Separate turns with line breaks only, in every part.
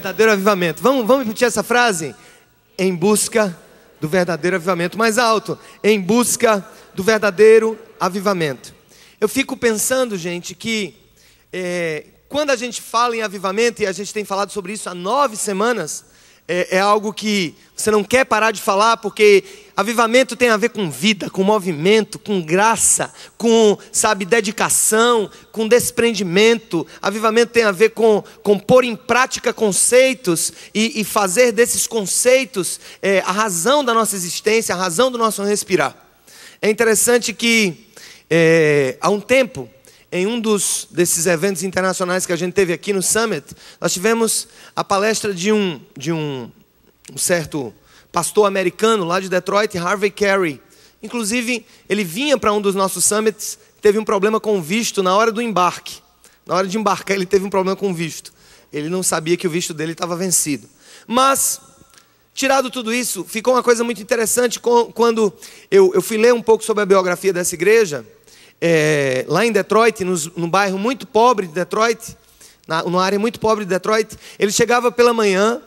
verdadeiro avivamento. Vamos repetir essa frase? Em busca do verdadeiro avivamento. Mais alto. Em busca do verdadeiro avivamento. Eu fico pensando, gente, que quando a gente fala em avivamento, e a gente tem falado sobre isso há 9 semanas, é algo que você não quer parar de falar, porque avivamento tem a ver com vida, com movimento, com graça, com, dedicação, com desprendimento. Avivamento tem a ver com pôr em prática conceitos e fazer desses conceitos a razão da nossa existência, a razão do nosso respirar. É interessante que há um tempo, em um desses eventos internacionais que a gente teve aqui no Summit, nós tivemos a palestra de um certo pastor americano lá de Detroit, Harvey Carey. Inclusive, ele vinha para um dos nossos summits, teve um problema com o visto na hora do embarque. Na hora de embarcar, ele teve um problema com o visto. Ele não sabia que o visto dele estava vencido. Mas, tirado tudo isso, ficou uma coisa muito interessante quando eu fui ler um pouco sobre a biografia dessa igreja. Lá em Detroit, no bairro muito pobre de Detroit, numa área muito pobre de Detroit, ele chegava pela manhã.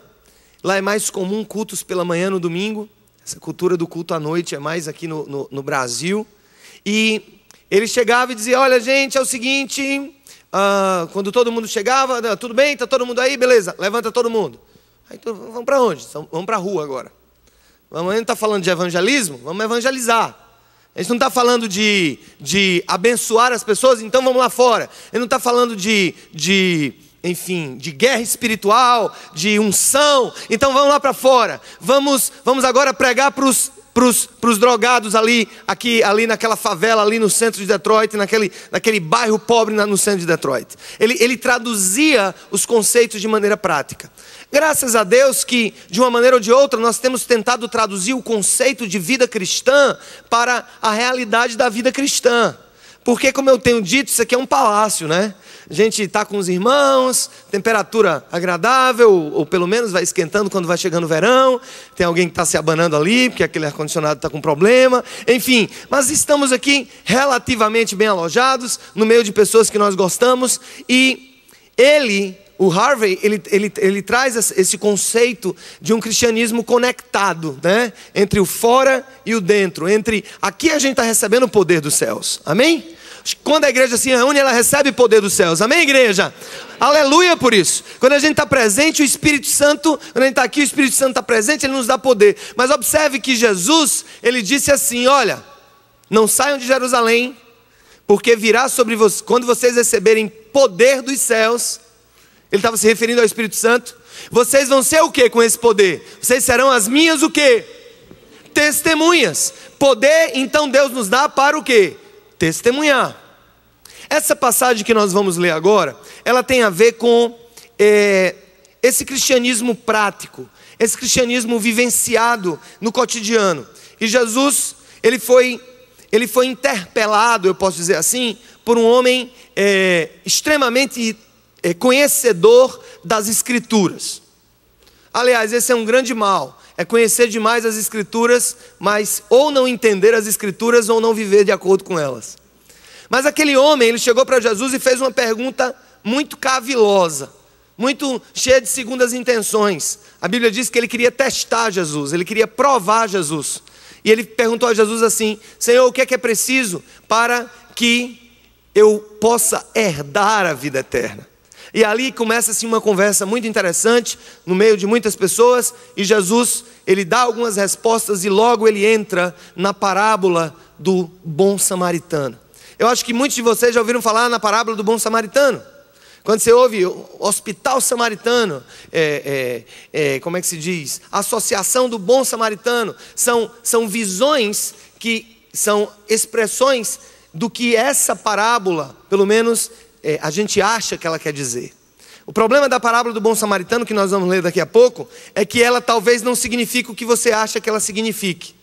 Lá é mais comum cultos pela manhã no domingo. Essa cultura do culto à noite é mais aqui no Brasil. E ele chegava e dizia: olha, gente, é o seguinte, quando todo mundo chegava, tudo bem, está todo mundo aí? Beleza, levanta todo mundo. Aí, então, vamos para onde? Vamos para a rua agora. A gente não está falando de evangelismo? Vamos evangelizar. A gente não está falando de abençoar as pessoas, então vamos lá fora. A gente não está falando enfim, de guerra espiritual, de unção, então vamos lá para fora. Vamos agora pregar para os drogados ali naquela favela, ali no centro de Detroit, naquele bairro pobre no centro de Detroit. Ele traduzia os conceitos de maneira prática. Graças a Deus que, de uma maneira ou de outra, nós temos tentado traduzir o conceito de vida cristã para a realidade da vida cristã. Porque, como eu tenho dito, isso aqui é um palácio, né? A gente está com os irmãos, temperatura agradável, ou pelo menos vai esquentando quando vai chegando o verão. Tem alguém que está se abanando ali, porque aquele ar-condicionado está com problema. Enfim, mas estamos aqui relativamente bem alojados, no meio de pessoas que nós gostamos. E o Harvey, ele traz esse conceito de um cristianismo conectado, né? Entre o fora e o dentro. Aqui a gente está recebendo o poder dos céus. Amém? Quando a igreja se reúne, ela recebe o poder dos céus. Amém, igreja? Aleluia por isso. Quando a gente está presente, o Espírito Santo, quando a gente está aqui, o Espírito Santo está presente, ele nos dá poder. Mas observe que Jesus, ele disse assim: olha, não saiam de Jerusalém, porque virá sobre vocês, quando vocês receberem poder dos céus. Ele estava se referindo ao Espírito Santo. Vocês vão ser o que com esse poder? Vocês serão as minhas o que? Testemunhas. Poder, então Deus nos dá para o que? Testemunhar. Essa passagem que nós vamos ler agora, ela tem a ver com esse cristianismo prático, esse cristianismo vivenciado no cotidiano. E Jesus, ele foi interpelado, eu posso dizer assim, por um homem extremamente conhecedor das Escrituras. Aliás, esse é um grande mal, é conhecer demais as Escrituras, mas ou não entender as Escrituras ou não viver de acordo com elas. Mas aquele homem, ele chegou para Jesus e fez uma pergunta muito cavilosa, muito cheia de segundas intenções. A Bíblia diz que ele queria testar Jesus, ele queria provar Jesus. E ele perguntou a Jesus assim: Senhor, o que é preciso para que eu possa herdar a vida eterna? E ali começa assim uma conversa muito interessante, no meio de muitas pessoas, e Jesus, ele dá algumas respostas e logo ele entra na parábola do bom samaritano. Eu acho que muitos de vocês já ouviram falar na parábola do bom samaritano. Quando você ouve hospital samaritano, como é que se diz? Associação do bom samaritano, são visões que são expressões do que essa parábola, pelo menos a gente acha que ela quer dizer. O problema da parábola do bom samaritano, que nós vamos ler daqui a pouco, é que ela talvez não signifique o que você acha que ela signifique.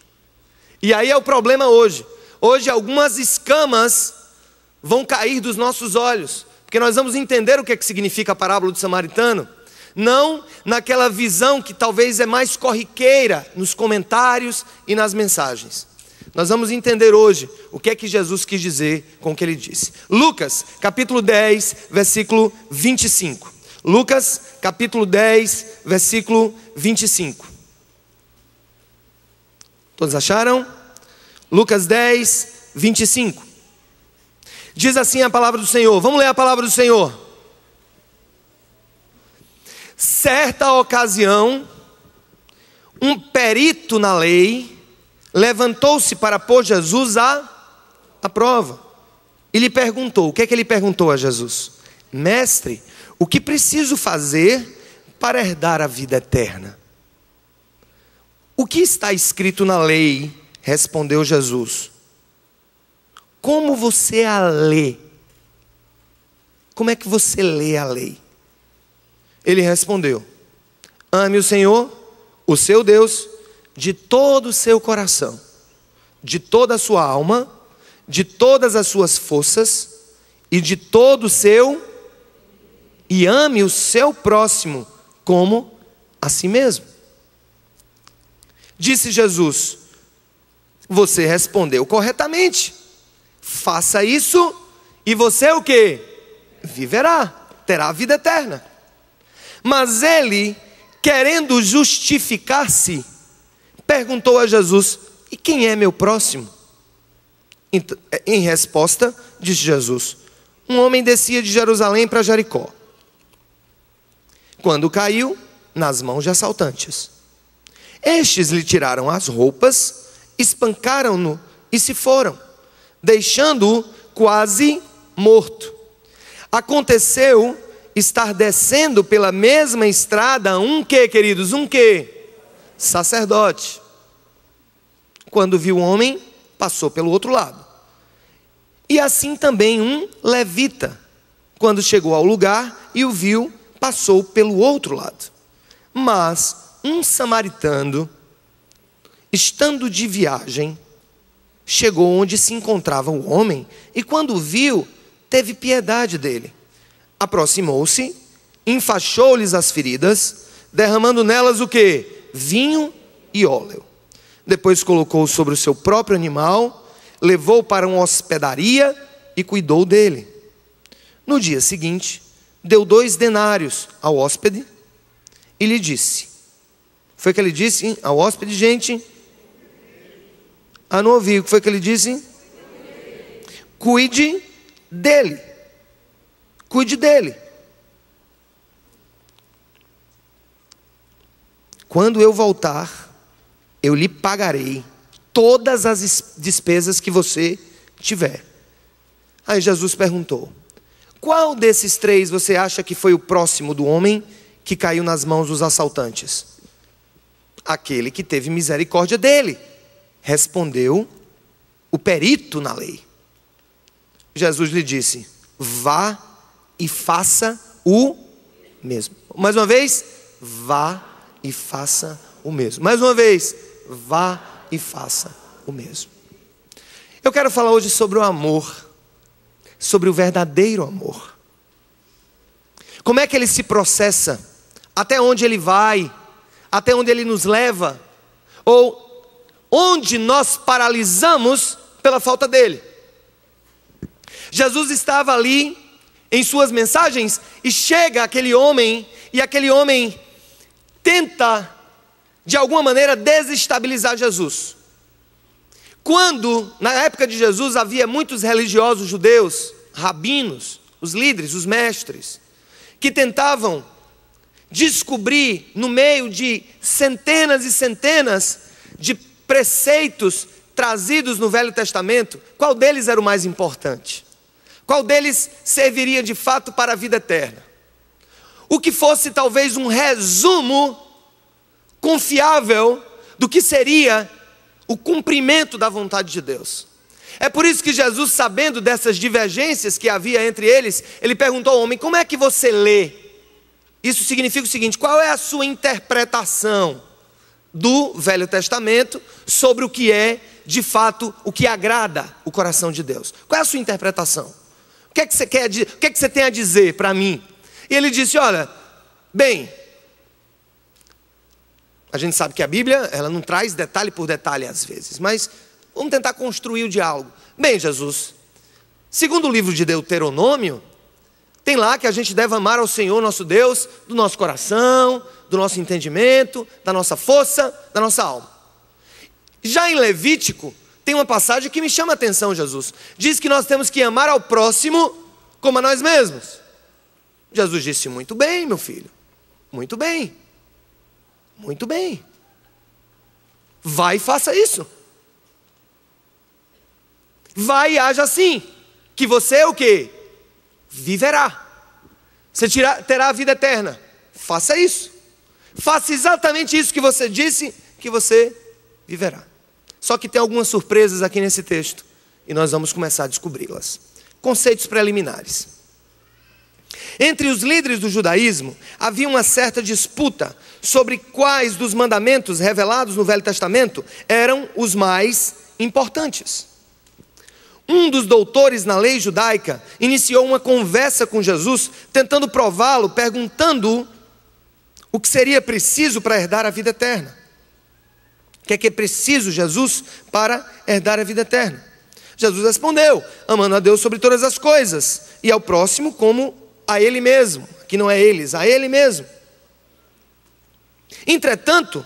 E aí é o problema hoje. Hoje algumas escamas vão cair dos nossos olhos, porque nós vamos entender o que significa a parábola do samaritano, não naquela visão que talvez é mais corriqueira nos comentários e nas mensagens. Nós vamos entender hoje o que é que Jesus quis dizer com o que ele disse. Lucas, capítulo 10, versículo 25. Lucas capítulo 10, versículo 25. Todos acharam? Lucas 10, 25. Diz assim a palavra do Senhor. Vamos ler a palavra do Senhor. Certa ocasião, um perito na lei levantou-se para pôr Jesus à prova. E lhe perguntou, o que é que ele perguntou a Jesus? Mestre, o que preciso fazer para herdar a vida eterna? O que está escrito na lei? Respondeu Jesus. Como você a lê? Como é que você lê a lei? Ele respondeu: ame o Senhor, o seu Deus, de todo o seu coração, de toda a sua alma, de todas as suas forças e de todo o seu, e ame o seu próximo como a si mesmo. Disse Jesus: você respondeu corretamente. Faça isso e você o quê? Viverá, terá a vida eterna. Mas ele, querendo justificar-se, perguntou a Jesus: e quem é meu próximo? Em resposta, disse Jesus: um homem descia de Jerusalém para Jericó, quando caiu nas mãos de assaltantes. Estes lhe tiraram as roupas, espancaram-no e se foram, deixando-o quase morto. Aconteceu estar descendo pela mesma estrada um quê, queridos? Um quê? Sacerdote. Quando viu o homem, passou pelo outro lado. E assim também um levita, quando chegou ao lugar e o viu, passou pelo outro lado. Mas um samaritano, estando de viagem, chegou onde se encontrava o homem e quando o viu, teve piedade dele. Aproximou-se, enfaixou-lhes as feridas, derramando nelas o quê? Vinho e óleo. Depois colocou sobre o seu próprio animal, levou para uma hospedaria e cuidou dele. No dia seguinte, deu 2 denários ao hóspede e lhe disse. Foi o que ele disse ao hóspede, gente? Não ouvi. O que foi que ele disse? Cuide dele. Cuide dele. Quando eu voltar, eu lhe pagarei todas as despesas que você tiver. Aí Jesus perguntou: qual desses 3 você acha que foi o próximo do homem que caiu nas mãos dos assaltantes? Aquele que teve misericórdia dele, respondeu o perito na lei. Jesus lhe disse: vá e faça o mesmo. Mais uma vez, vá e faça o mesmo. Mais uma vez, vá e faça o mesmo. Eu quero falar hoje sobre o amor, sobre o verdadeiro amor. Como é que ele se processa? Até onde ele vai? Até onde ele nos leva? Ou onde nós paralisamos pela falta dele? Jesus estava ali em suas mensagens e chega aquele homem, e aquele homem tenta de alguma maneira desestabilizar Jesus. Quando na época de Jesus havia muitos religiosos judeus, rabinos, os líderes, os mestres, que tentavam descobrir no meio de centenas e centenas de preceitos trazidos no Velho Testamento, qual deles era o mais importante? Qual deles serviria de fato para a vida eterna? O que fosse talvez um resumo confiável do que seria o cumprimento da vontade de Deus. É por isso que Jesus, sabendo dessas divergências que havia entre eles, ele perguntou ao homem: como é que você lê? Isso significa o seguinte: qual é a sua interpretação do Velho Testamento sobre o que é, de fato, o que agrada o coração de Deus? Qual é a sua interpretação? O que é que você quer, o que é que você tem a dizer para mim? E ele disse: olha, bem, a gente sabe que a Bíblia, ela não traz detalhe por detalhe às vezes, mas vamos tentar construir o diálogo. Bem, Jesus, segundo o livro de Deuteronômio, Tem lá que a gente deve amar ao Senhor nosso Deus do nosso coração, do nosso entendimento, da nossa força, da nossa alma. Já em Levítico, tem uma passagem que me chama a atenção, Jesus. Diz que nós temos que amar ao próximo como a nós mesmos. Jesus disse, muito bem, meu filho. Muito bem. Muito bem. Vai e faça isso. Vai e haja assim. Que você o quê? Viverá. Você terá a vida eterna. Faça isso. Faça exatamente isso que você disse, que você viverá. Só que tem algumas surpresas aqui nesse texto, e nós vamos começar a descobri-las. Conceitos preliminares. Entre os líderes do judaísmo, havia uma certa disputa sobre quais dos mandamentos revelados no Velho Testamento eram os mais importantes. Um dos doutores na lei judaica iniciou uma conversa com Jesus, tentando prová-lo, perguntando o que seria preciso para herdar a vida eterna. O que é preciso, Jesus, para herdar a vida eterna? Jesus respondeu, amando a Deus sobre todas as coisas, e ao próximo como a Ele mesmo. Aqui não é eles, a Ele mesmo. Entretanto,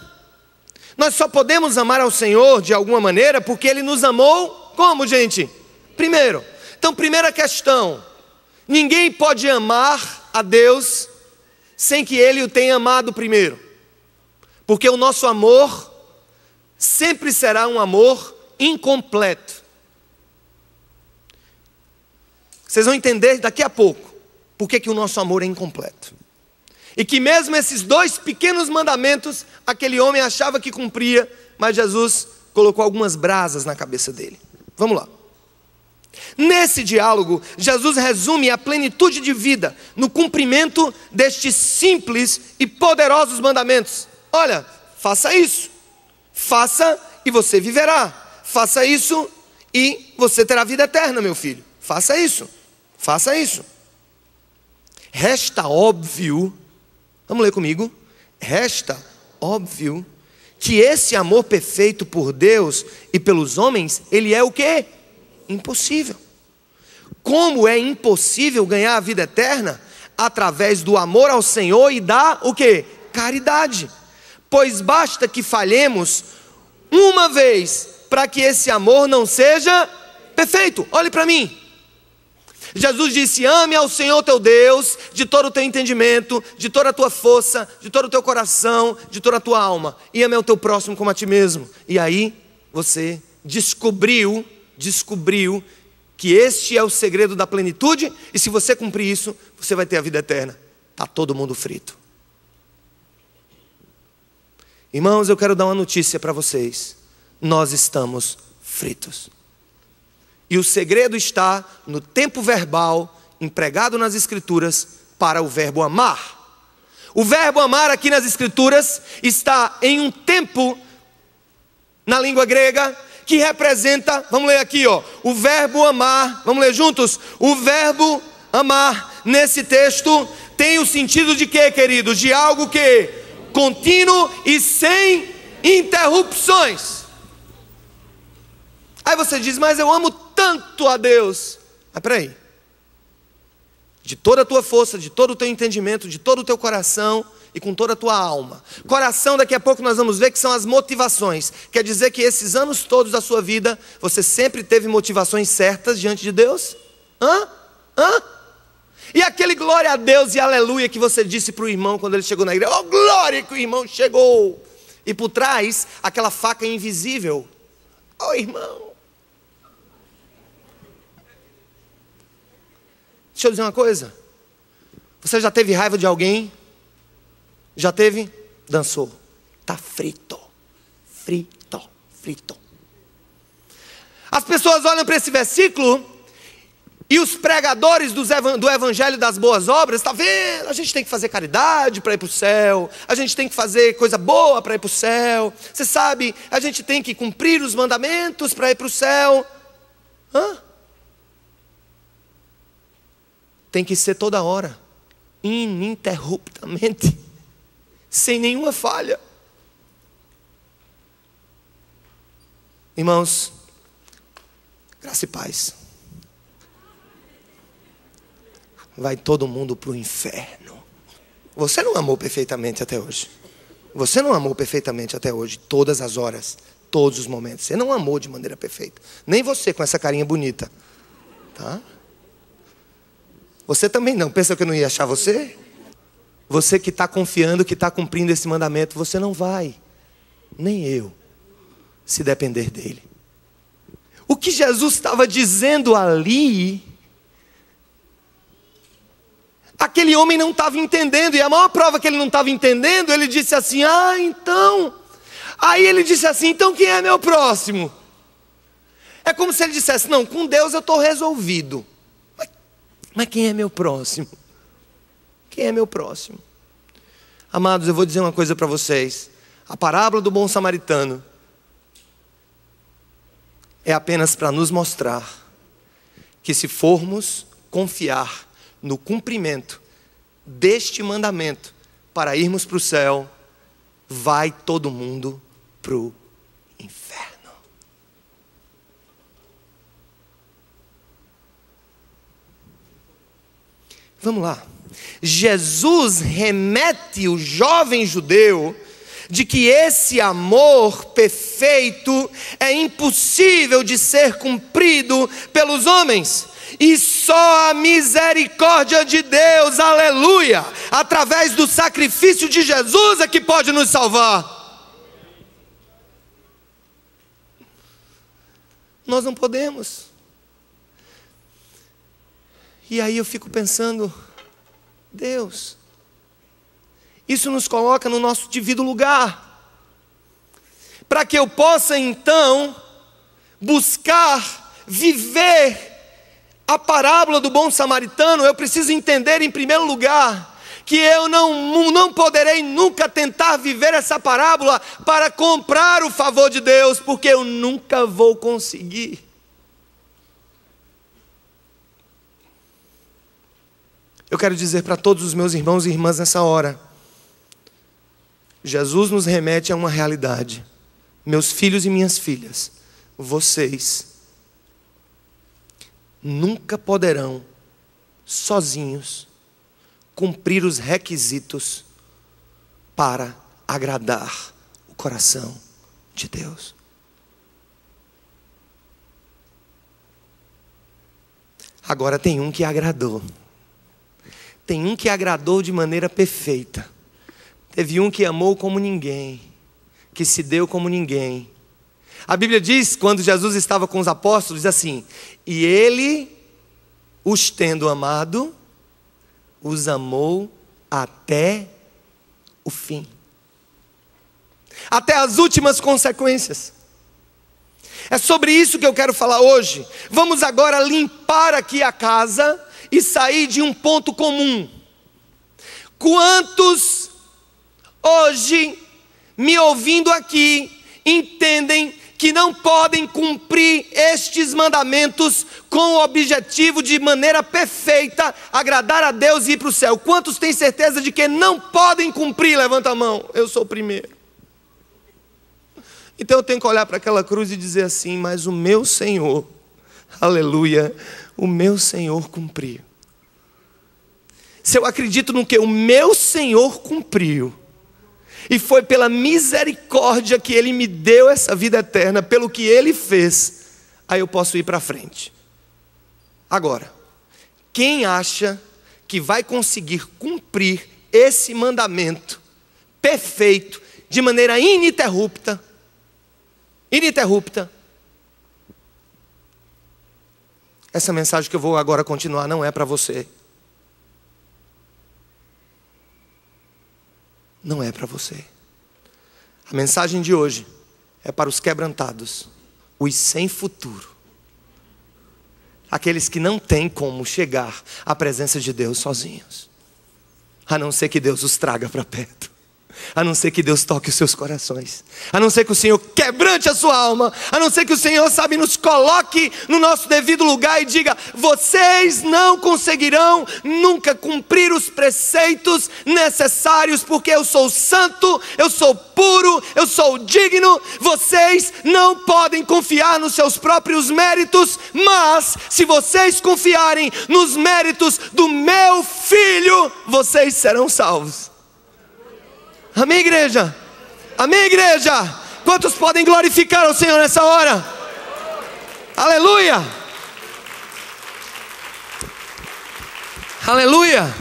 nós só podemos amar ao Senhor de alguma maneira, porque Ele nos amou, como, gente? Primeiro. Então, primeira questão, ninguém pode amar a Deus sem que Ele o tenha amado primeiro. Porque o nosso amor sempre será um amor incompleto. Vocês vão entender daqui a pouco por que o nosso amor é incompleto. E que mesmo esses 2 pequenos mandamentos, aquele homem achava que cumpria, mas Jesus colocou algumas brasas na cabeça dele. Vamos lá. Nesse diálogo, Jesus resume a plenitude de vida no cumprimento destes simples e poderosos mandamentos. Olha, faça isso. Faça e você viverá. Faça isso e você terá vida eterna, meu filho. Faça isso. Faça isso. Resta óbvio, vamos ler comigo. Resta óbvio que esse amor perfeito por Deus e pelos homens, ele é o quê? Impossível. Como é impossível ganhar a vida eterna? Através do amor ao Senhor e da o quê? Caridade. Pois basta que falhemos uma vez para que esse amor não seja perfeito. Olhe para mim. Jesus disse, ame ao Senhor teu Deus de todo o teu entendimento, de toda a tua força, de todo o teu coração, de toda a tua alma. E ame ao teu próximo como a ti mesmo. E aí você descobriu que este é o segredo da plenitude. E se você cumprir isso, você vai ter a vida eterna. Está todo mundo frito. Irmãos, eu quero dar uma notícia para vocês. Nós estamos fritos. E o segredo está no tempo verbal empregado nas Escrituras para o verbo amar. O verbo amar aqui nas Escrituras está em um tempo na língua grega que representa, vamos ler aqui, o verbo amar, vamos ler juntos? O verbo amar nesse texto tem o sentido de quê, queridos? De algo que contínuo e sem interrupções. Aí você diz, mas eu amo tanto a Deus. Mas peraí, de toda a tua força, de todo o teu entendimento, de todo o teu coração e com toda a tua alma. Coração, daqui a pouco nós vamos ver que são as motivações. Quer dizer que esses anos todos da sua vida, você sempre teve motivações certas diante de Deus? E aquele glória a Deus e aleluia que você disse para o irmão quando ele chegou na igreja, oh glória que o irmão chegou, e por trás aquela faca invisível, oh irmão. Deixa eu dizer uma coisa, você já teve raiva de alguém? Já teve? Dançou, está frito. As pessoas olham para esse versículo e os pregadores do evangelho das boas obras, está vendo? A gente tem que fazer caridade para ir para o céu, a gente tem que fazer coisa boa para ir para o céu, você sabe, a gente tem que cumprir os mandamentos para ir para o céu. Tem que ser toda hora, ininterruptamente, sem nenhuma falha. Irmãos, graça e paz. vai todo mundo para o inferno. Você não amou perfeitamente até hoje. Você não amou perfeitamente até hoje, todas as horas, todos os momentos. Você não amou de maneira perfeita. Nem você com essa carinha bonita. Tá? Você também não. Pensa que eu não ia achar você? Você que está confiando, que está cumprindo esse mandamento, você não vai. Nem eu. Se depender dele. O que Jesus estava dizendo ali, aquele homem não estava entendendo. E a maior prova que ele não estava entendendo, ele disse assim, então. Aí ele disse assim, então quem é meu próximo? É como se ele dissesse, não, com Deus eu estou resolvido. Mas quem é meu próximo? Quem é meu próximo? Amados, eu vou dizer uma coisa para vocês. A parábola do bom samaritano é apenas para nos mostrar que se formos confiar no cumprimento deste mandamento para irmos para o céu, vai todo mundo para o inferno. Vamos lá. Jesus remete o jovem judeu de que esse amor perfeito é impossível de ser cumprido pelos homens. E só a misericórdia de Deus, aleluia, através do sacrifício de Jesus é que pode nos salvar. Nós não podemos. E aí eu fico pensando, Deus, isso nos coloca no nosso devido lugar, para que eu possa então buscar viver a parábola do bom samaritano. Eu preciso entender em primeiro lugar que eu não poderei nunca tentar viver essa parábola para comprar o favor de Deus, porque eu nunca vou conseguir. Eu quero dizer para todos os meus irmãos e irmãs nessa hora, Jesus nos remete a uma realidade. Meus filhos e minhas filhas, vocês nunca poderão, sozinhos, cumprir os requisitos para agradar o coração de Deus. Agora tem um que agradou. Tem um que agradou de maneira perfeita. Teve um que amou como ninguém, que se deu como ninguém. A Bíblia diz, quando Jesus estava com os apóstolos, diz assim, e ele, os tendo amado, os amou até o fim. Até as últimas consequências. É sobre isso que eu quero falar hoje. Vamos agora limpar aqui a casa e sair de um ponto comum. Quantos hoje, me ouvindo aqui, entendem que não podem cumprir estes mandamentos com o objetivo de maneira perfeita agradar a Deus e ir para o céu? Quantos têm certeza de que não podem cumprir? Levanta a mão. Eu sou o primeiro. Então eu tenho que olhar para aquela cruz e dizer assim, mas o meu Senhor, aleluia, o meu Senhor cumpriu. Se eu acredito no que o meu Senhor cumpriu, e foi pela misericórdia que Ele me deu essa vida eterna, pelo que Ele fez, aí eu posso ir para frente. Agora, quem acha que vai conseguir cumprir esse mandamento perfeito, de maneira ininterrupta, essa mensagem que eu vou agora continuar não é para você. Não é para você. A mensagem de hoje é para os quebrantados, os sem futuro, aqueles que não têm como chegar à presença de Deus sozinhos, a não ser que Deus os traga para perto. a não ser que Deus toque os seus corações, a não ser que o Senhor quebrante a sua alma, a não ser que o Senhor, sabe, nos coloque no nosso devido lugar e diga: vocês não conseguirão nunca cumprir os preceitos necessários, porque eu sou santo, eu sou puro, eu sou digno. Vocês não podem confiar nos seus próprios méritos, mas se vocês confiarem nos méritos do meu Filho, vocês serão salvos. Amém, igreja? Amém, igreja? Quantos podem glorificar ao Senhor nessa hora? Aleluia! Aleluia!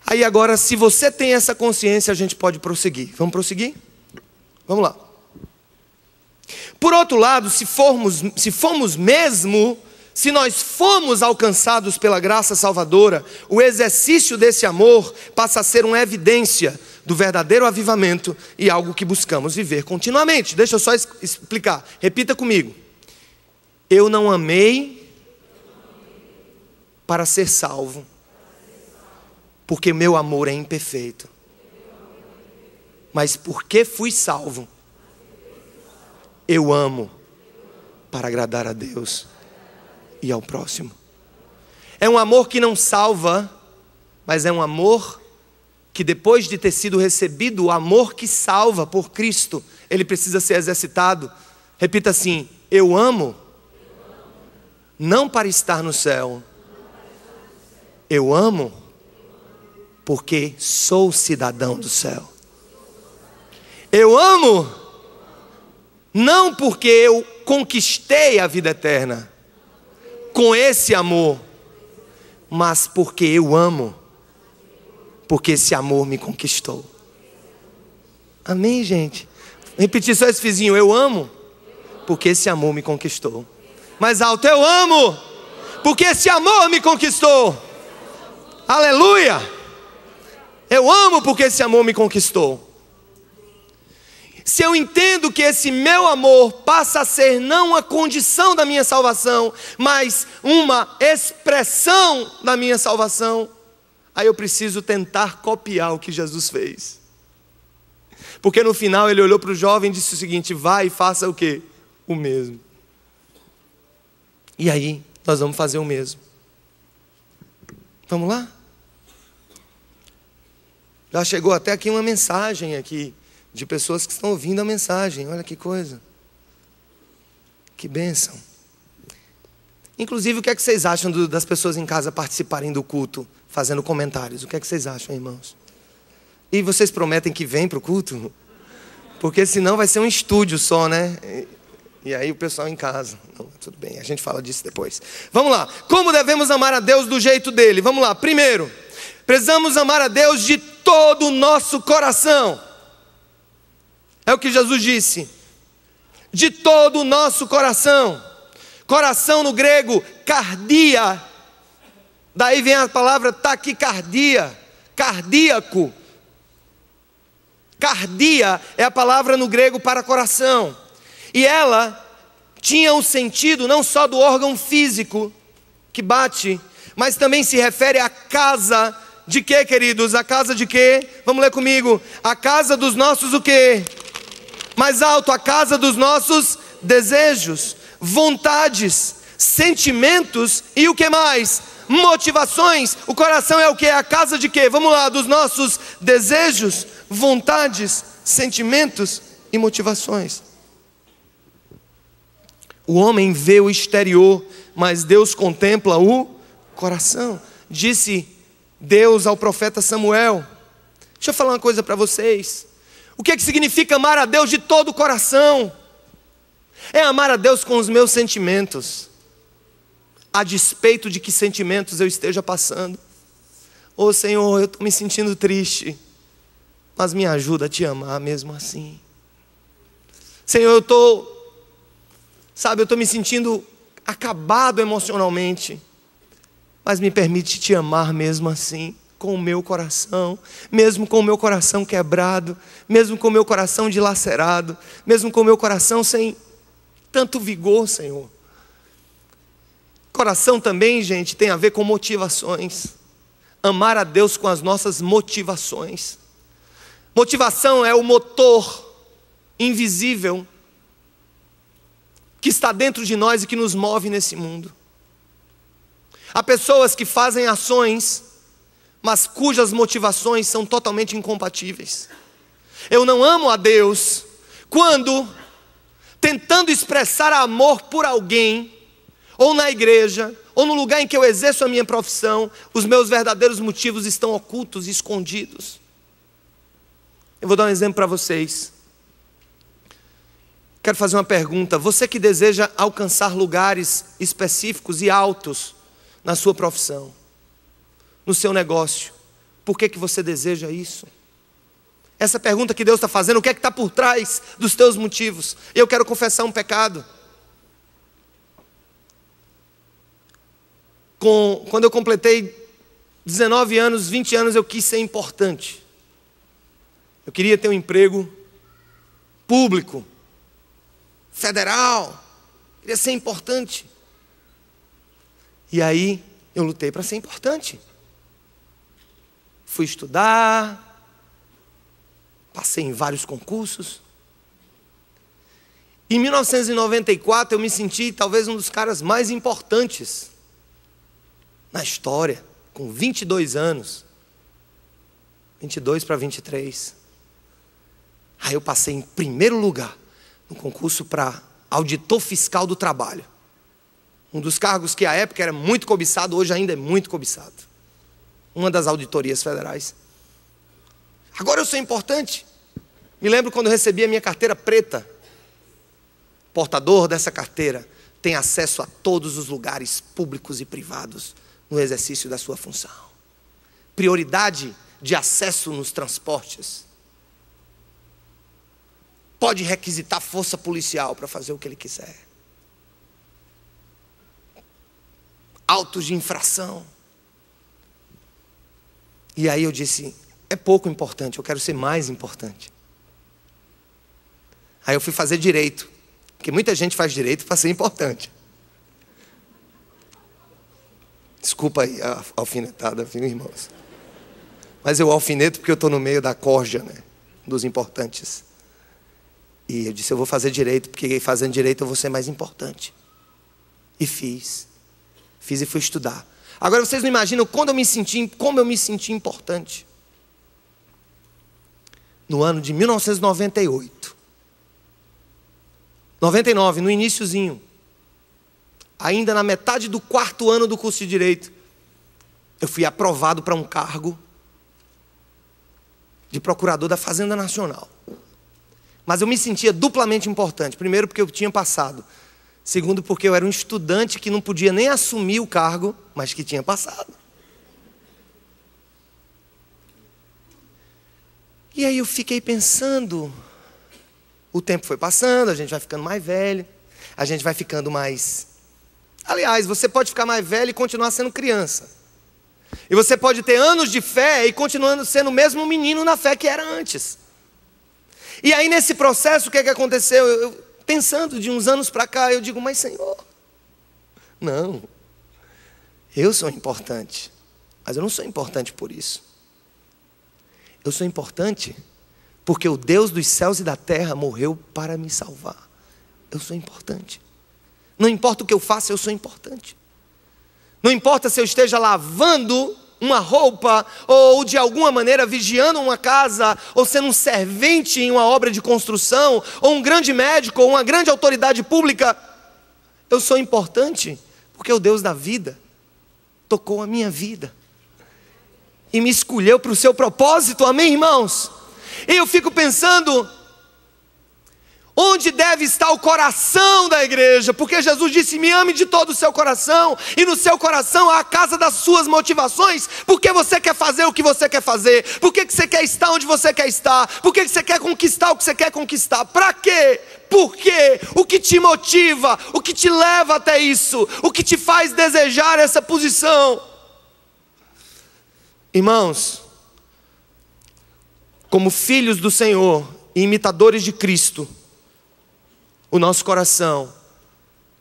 Aí agora, se você tem essa consciência, a gente pode prosseguir. Vamos prosseguir? Vamos lá. Por outro lado, se nós fomos alcançados pela graça salvadora, o exercício desse amor passa a ser uma evidência do verdadeiro avivamento e algo que buscamos viver continuamente. Deixa eu só explicar. Repita comigo. Eu não amei para ser salvo, porque meu amor é imperfeito. Mas porque fui salvo, eu amo para agradar a Deus e ao próximo. É um amor que não salva, mas é um amor que, depois de ter sido recebido o amor que salva por Cristo, ele precisa ser exercitado. Repita assim: eu amo não para estar no céu, eu amo porque sou cidadão do céu. Eu amo não porque eu conquistei a vida eterna com esse amor, mas porque eu amo, porque esse amor me conquistou. Amém, gente? Repetir só esse vizinho: eu amo porque esse amor me conquistou. Mais alto: eu amo porque esse amor me conquistou. Aleluia! Eu amo porque esse amor me conquistou. Se eu entendo que esse meu amor passa a ser não uma condição da minha salvação, mas uma expressão da minha salvação, aí eu preciso tentar copiar o que Jesus fez. Porque no final ele olhou para o jovem e disse o seguinte: vai e faça o quê? O mesmo. E aí nós vamos fazer o mesmo. Vamos lá? Já chegou até aqui uma mensagem aqui de pessoas que estão ouvindo a mensagem. Olha que coisa. Que bênção. Inclusive, o que é que vocês acham das pessoas em casa participarem do culto, fazendo comentários? O que é que vocês acham, irmãos? E vocês prometem que vêm para o culto? Porque senão vai ser um estúdio só, né? E aí o pessoal em casa. Não, tudo bem, a gente fala disso depois. Vamos lá. Como devemos amar a Deus do jeito dele? Vamos lá. Primeiro, precisamos amar a Deus de todo o nosso coração. É o que Jesus disse: de todo o nosso coração. Coração no grego, cardia. Daí vem a palavra taquicardia, cardíaco. Cardia é a palavra no grego para coração. E ela tinha o sentido não só do órgão físico que bate, mas também se refere à casa de quê, queridos? A casa de quê? Vamos ler comigo. A casa dos nossos o quê? Mais alto: a casa dos nossos desejos, vontades, sentimentos e o que mais? Motivações. O coração é o que? A casa de quê? Vamos lá: dos nossos desejos, vontades, sentimentos e motivações. O homem vê o exterior, mas Deus contempla o coração. Disse Deus ao profeta Samuel. Deixa eu falar uma coisa para vocês. O que é que significa amar a Deus de todo o coração? É amar a Deus com os meus sentimentos, a despeito de que sentimentos eu esteja passando. Ô Senhor, eu estou me sentindo triste, mas me ajuda a te amar mesmo assim. Senhor, eu estou me sentindo acabado emocionalmente, mas me permite te amar mesmo assim, com o meu coração, mesmo com o meu coração quebrado, mesmo com o meu coração dilacerado, mesmo com o meu coração sem tanto vigor, Senhor. Coração também, gente, tem a ver com motivações. amar a Deus com as nossas motivações. Motivação é o motor invisível que está dentro de nós e que nos move nesse mundo. Há pessoas que fazem ações, mas cujas motivações são totalmente incompatíveis. Eu não amo a Deus quando, tentando expressar amor por alguém, ou na igreja, ou no lugar em que eu exerço a minha profissão, os meus verdadeiros motivos estão ocultos e escondidos. Eu vou dar um exemplo para vocês. Quero fazer uma pergunta. Você que deseja alcançar lugares específicos e altos na sua profissão, no seu negócio, por que você deseja isso? Essa pergunta que Deus está fazendo, o que é que está por trás dos teus motivos? Eu quero confessar um pecado. Quando eu completei 19 anos, 20 anos, eu quis ser importante. Eu queria ter um emprego público, federal, queria ser importante. E aí eu lutei para ser importante. Fui estudar, passei em vários concursos. Em 1994 eu me senti talvez um dos caras mais importantes na história, com 22 anos. 22 para 23. Aí eu passei em primeiro lugar no concurso para auditor fiscal do trabalho. Um dos cargos que à época era muito cobiçado, hoje ainda é muito cobiçado. Uma das auditorias federais. Agora eu sou importante. Me lembro quando eu recebi a minha carteira preta. O portador dessa carteira tem acesso a todos os lugares públicos e privados no exercício da sua função. Prioridade de acesso nos transportes. Pode requisitar força policial para fazer o que ele quiser. Autos de infração. E aí eu disse, é pouco importante, eu quero ser mais importante. Aí eu fui fazer direito, porque muita gente faz direito para ser importante. Desculpa aí a alfinetada, viu, irmãos? Mas eu alfineto porque eu estou no meio da corja, né, dos importantes. E eu disse, eu vou fazer direito, porque fazendo direito eu vou ser mais importante. E fiz. Fiz e fui estudar. Agora vocês não imaginam como eu me senti importante. No ano de 1998. 99, no iniciozinho. Ainda na metade do 4º ano do curso de Direito, eu fui aprovado para um cargo de procurador da Fazenda Nacional. Mas eu me sentia duplamente importante. Primeiro porque eu tinha passado. Segundo porque eu era um estudante que não podia nem assumir o cargo, mas que tinha passado. E aí eu fiquei pensando. O tempo foi passando, a gente vai ficando mais velho. A gente vai ficando mais... Aliás, você pode ficar mais velho e continuar sendo criança. E você pode ter anos de fé e continuando sendo o mesmo menino na fé que era antes. E aí nesse processo, o que aconteceu? Eu, pensando de uns anos para cá, eu digo, mas Senhor, não, eu sou importante, mas eu não sou importante por isso. Eu sou importante porque o Deus dos céus e da terra morreu para me salvar. Eu sou importante. Não importa o que eu faça, eu sou importante. Não importa se eu esteja lavando uma roupa, ou de alguma maneira vigiando uma casa, ou sendo um servente em uma obra de construção, ou um grande médico, ou uma grande autoridade pública, eu sou importante, porque o Deus da vida tocou a minha vida, e me escolheu para o seu propósito, amém, irmãos? E eu fico pensando, onde deve estar o coração da igreja? Porque Jesus disse, me ame de todo o seu coração, e no seu coração há a casa das suas motivações. Por que você quer fazer o que você quer fazer? Por que você quer estar onde você quer estar? Por que você quer conquistar o que você quer conquistar? Para quê? Por quê? O que te motiva? O que te leva até isso? O que te faz desejar essa posição? Irmãos, como filhos do Senhor e imitadores de Cristo, o nosso coração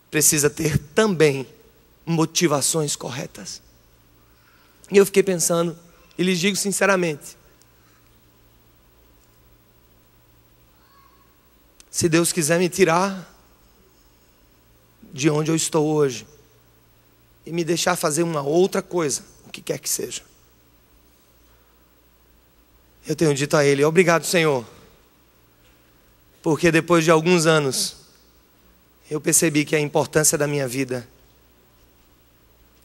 precisa ter também motivações corretas. E eu fiquei pensando, e lhes digo sinceramente, se Deus quiser me tirar de onde eu estou hoje e me deixar fazer uma outra coisa, o que quer que seja, eu tenho dito a Ele: obrigado, Senhor, porque depois de alguns anos eu percebi que a importância da minha vida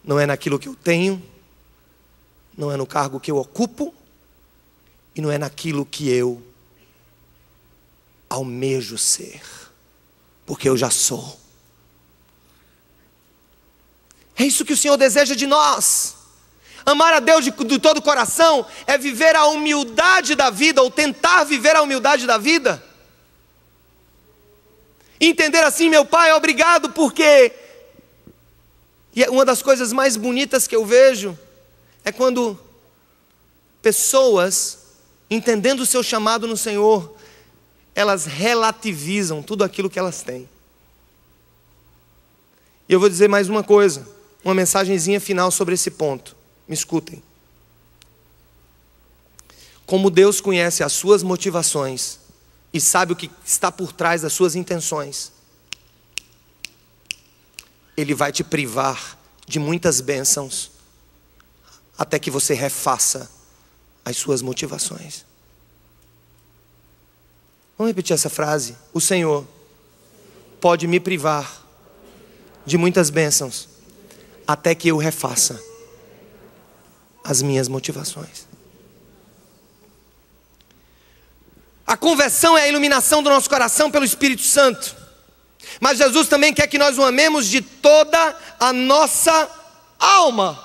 não é naquilo que eu tenho, não é no cargo que eu ocupo, e não é naquilo que eu almejo ser, porque eu já sou. É isso que o Senhor deseja de nós. Amar a Deus de todo o coração é viver a humildade da vida, ou tentar viver a humildade da vida. Entender assim: meu Pai, obrigado, porque... E uma das coisas mais bonitas que eu vejo é quando pessoas, entendendo o seu chamado no Senhor, elas relativizam tudo aquilo que elas têm. E eu vou dizer mais uma coisa, uma mensagenzinha final sobre esse ponto. Me escutem. Como Deus conhece as suas motivações e sabe o que está por trás das suas intenções, Ele vai te privar de muitas bênçãos até que você refaça as suas motivações. Vamos repetir essa frase? O Senhor pode me privar de muitas bênçãos até que eu refaça as minhas motivações. A conversão é a iluminação do nosso coração pelo Espírito Santo. Mas Jesus também quer que nós o amemos de toda a nossa alma.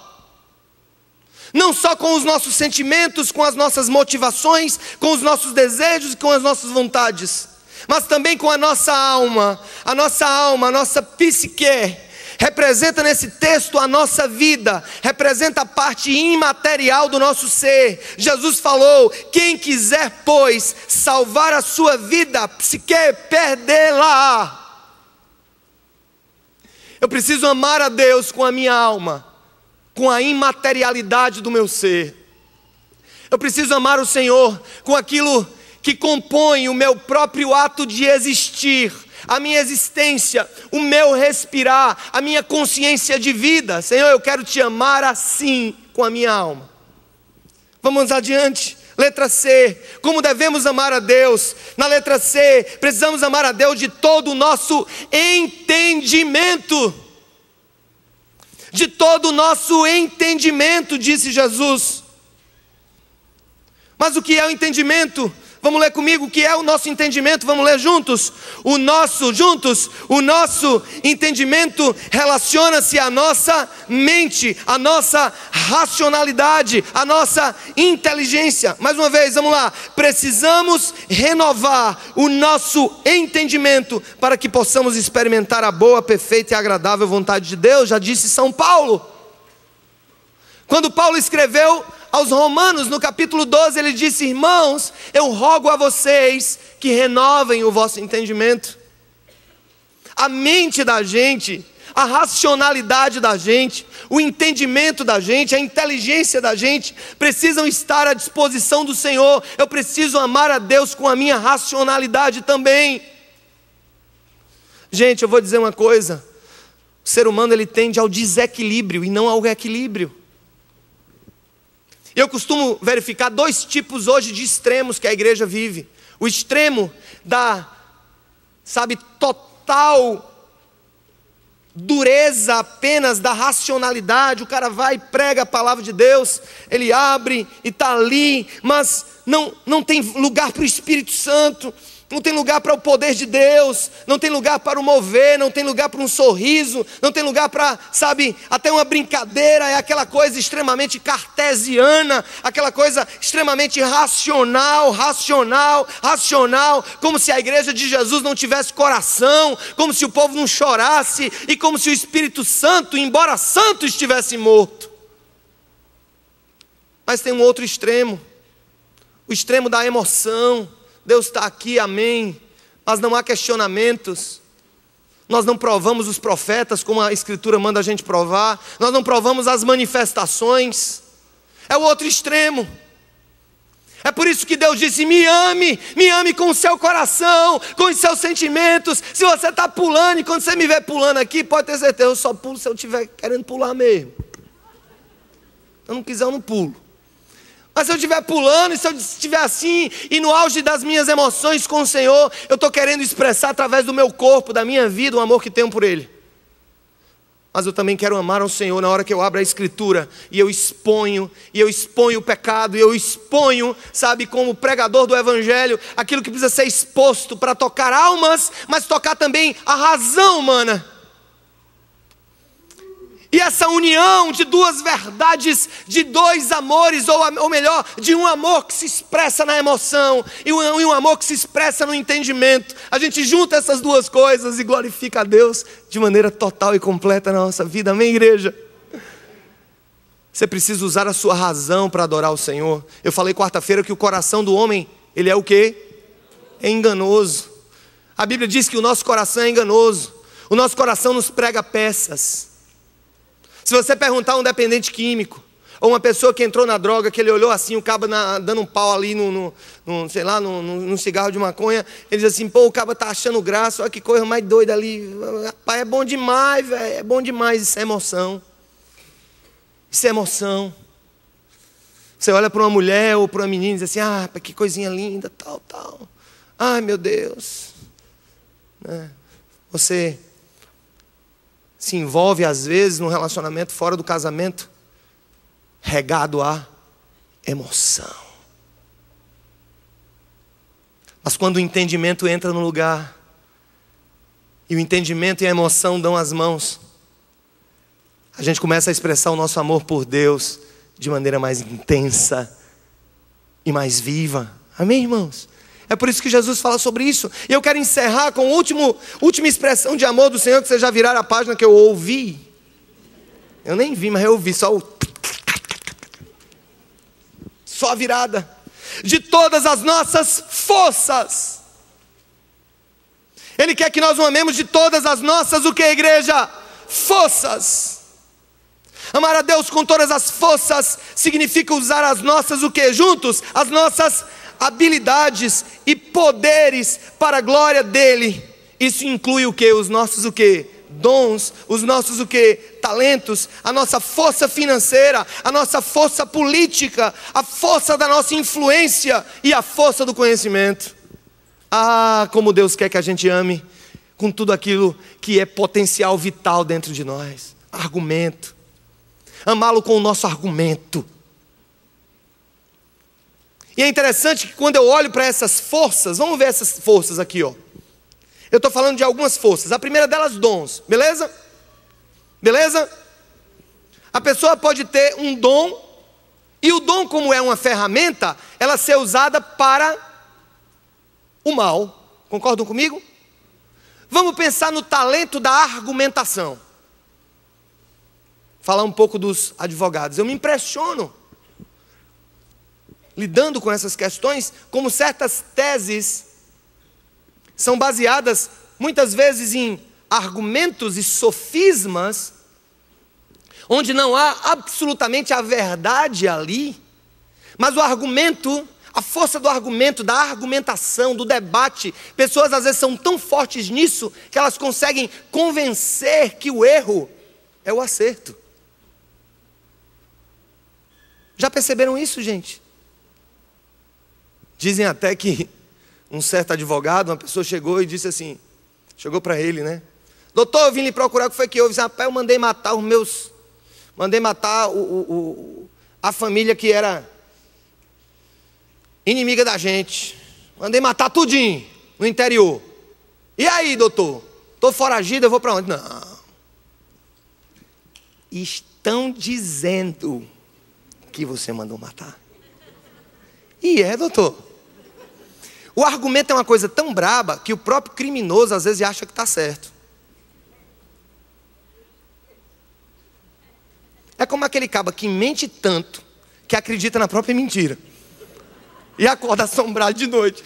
Não só com os nossos sentimentos, com as nossas motivações, com os nossos desejos e com as nossas vontades, mas também com a nossa alma. A nossa alma, a nossa psique, representa nesse texto a nossa vida, representa a parte imaterial do nosso ser. Jesus falou: quem quiser, pois, salvar a sua vida, psique, perdê-la. Eu preciso amar a Deus com a minha alma, com a imaterialidade do meu ser. Eu preciso amar o Senhor com aquilo que compõe o meu próprio ato de existir, a minha existência, o meu respirar, a minha consciência de vida. Senhor, eu quero te amar assim, com a minha alma. Vamos adiante. Letra C, como devemos amar a Deus? Na letra C, precisamos amar a Deus de todo o nosso entendimento. De todo o nosso entendimento, disse Jesus. Mas o que é o entendimento? Vamos ler comigo o que é o nosso entendimento, vamos ler juntos. O nosso entendimento relaciona-se à nossa mente, à nossa racionalidade, à nossa inteligência. Mais uma vez, vamos lá. Precisamos renovar o nosso entendimento para que possamos experimentar a boa, perfeita e agradável vontade de Deus, já disse São Paulo. Quando Paulo escreveu aos Romanos, no capítulo 12, ele disse: irmãos, eu rogo a vocês que renovem o vosso entendimento. A mente da gente, a racionalidade da gente, o entendimento da gente, a inteligência da gente, precisam estar à disposição do Senhor. Eu preciso amar a Deus com a minha racionalidade também. Gente, eu vou dizer uma coisa: o ser humano, ele tende ao desequilíbrio e não ao equilíbrio. Eu costumo verificar dois tipos hoje de extremos que a igreja vive. O extremo da, total dureza apenas da racionalidade. O cara vai e prega a palavra de Deus, ele abre e está ali, mas não tem lugar para o Espírito Santo, não tem lugar para o poder de Deus, não tem lugar para o mover, não tem lugar para um sorriso, não tem lugar para, até uma brincadeira. É aquela coisa extremamente cartesiana, aquela coisa extremamente racional, como se a igreja de Jesus não tivesse coração, como se o povo não chorasse, e como se o Espírito Santo, embora santo, estivesse morto. Mas tem um outro extremo, o extremo da emoção. Deus está aqui, amém, mas não há questionamentos. Nós não provamos os profetas como a Escritura manda a gente provar. Nós não provamos as manifestações. é o outro extremo. É por isso que Deus disse: me ame com o seu coração, com os seus sentimentos. Se você está pulando, e quando você me vê pulando aqui, pode ter certeza, eu só pulo se eu estiver querendo pular mesmo. Se eu não quiser, eu não pulo. Mas se eu estiver pulando, e se eu estiver assim, e no auge das minhas emoções com o Senhor, eu estou querendo expressar através do meu corpo, da minha vida, o amor que tenho por Ele. Mas eu também quero amar ao Senhor na hora que eu abro a Escritura e eu exponho o pecado, e eu exponho, sabe, como pregador do Evangelho, aquilo que precisa ser exposto para tocar almas, mas tocar também a razão humana. E essa união de duas verdades, de dois amores, ou melhor, de um amor que se expressa na emoção e um amor que se expressa no entendimento. A gente junta essas duas coisas e glorifica a Deus de maneira total e completa na nossa vida. Amém, igreja? Você precisa usar a sua razão para adorar o Senhor. Eu falei quarta-feira que o coração do homem, ele é o quê? É enganoso. A Bíblia diz que o nosso coração é enganoso. O nosso coração nos prega peças. Se você perguntar a um dependente químico, ou uma pessoa que entrou na droga, que ele olhou assim, o cabo dando um pau ali no cigarro de maconha, ele diz assim: pô, o cabo tá achando graça, olha que coisa mais doida ali. Rapaz, é bom demais, velho, é bom demais. Isso é emoção. Isso é emoção. Você olha para uma mulher ou para uma menina e diz assim: ah, que coisinha linda, tal. Ai, meu Deus. Você se envolve às vezes num relacionamento fora do casamento, regado a emoção. Mas quando o entendimento entra no lugar, e o entendimento e a emoção dão as mãos, a gente começa a expressar o nosso amor por Deus de maneira mais intensa e mais viva. Amém, irmãos? É por isso que Jesus fala sobre isso. E eu quero encerrar com a última expressão de amor do Senhor, que vocês já viraram a página que eu ouvi. Eu nem vi, mas eu ouvi só a virada. De todas as nossas forças. Ele quer que nós o amemos de todas as nossas, o que, igreja? Forças. Amar a Deus com todas as forças significa usar as nossas, o que? Juntos? As nossas habilidades e poderes para a glória dele. Isso inclui o que? Os nossos o que? Dons, os nossos o que? Talentos, a nossa força financeira, a nossa força política, a força da nossa influência e a força do conhecimento. Ah, como Deus quer que a gente ame com tudo aquilo que é potencial vital dentro de nós. Argumento. Amá-lo com o nosso argumento. E é interessante que quando eu olho para essas forças, vamos ver essas forças aqui, ó. Eu estou falando de algumas forças. A primeira delas, dons, beleza? Beleza? A pessoa pode ter um dom, e o dom, como é uma ferramenta, ela ser usada para o mal. Concordam comigo? Vamos pensar no talento da argumentação. Falar um pouco dos advogados. Eu me impressiono lidando com essas questões, como certas teses são baseadas muitas vezes em argumentos e sofismas, onde não há absolutamente a verdade ali, mas o argumento, a força do argumento, da argumentação, do debate, pessoas às vezes são tão fortes nisso, que elas conseguem convencer que o erro é o acerto. Já perceberam isso, gente? Dizem até que um certo advogado, uma pessoa chegou e disse assim, chegou para ele, né? Doutor, eu vim lhe procurar, o que foi que houve? Rapaz, eu mandei matar a família que era inimiga da gente. Mandei matar tudinho no interior. E aí, doutor? Estou foragido, eu vou para onde? Não. Estão dizendo que você mandou matar. E doutor. O argumento é uma coisa tão braba que o próprio criminoso às vezes acha que está certo. É como aquele caba que mente tanto que acredita na própria mentira e acorda assombrado de noite.